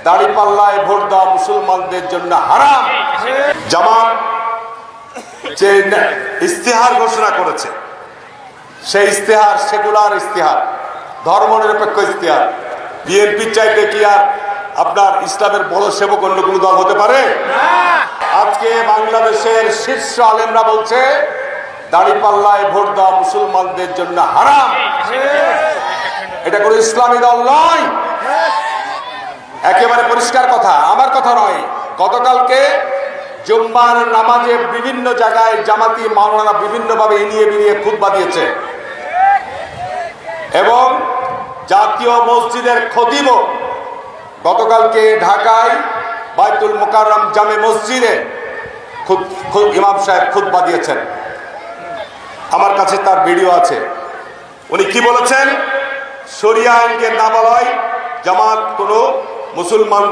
দাড়িপাল্লায় vote দেওয়া মুসলমানদের জন্য হারাম। জামাত যে ইস্তেহার ঘোষণা করেছে, সেই ইস্তেহার সেকুলার ইস্তেহার, ধর্মনিরপেক্ষ ইস্তেহার। বিএনপি চাইতে কি আর আপনার ইসলামের বড় সেবক অন্য কোনো দল হতে পারে? আজকে বাংলাদেশের শীর্ষ আলেমরা বলছে দাড়িপাল্লায় ভোট দেওয়া মুসলমানদের জন্য হারাম। এটা কোনো ইসলামী দল নয়, একেবারে পরিষ্কার কথা, আমার কথা নয়। গতকালকে জুম্মার নামাজে বিভিন্ন জায়গায় জামাতি মাওলানা বিভিন্নভাবে এনিয়ে বিনিয়ে খুতবা দিয়েছে এবং জাতীয় মসজিদের খতিব গতকালকে ঢাকায় বাইতুল মোকাররম জামে মসজিদে ইমাম সাহেব খুতবা দিয়েছেন। আমার কাছে তার ভিডিও আছে। উনি কি বলেছেন? শরিয়া আইনকে না বলায় জামাত কোনো মুসলমান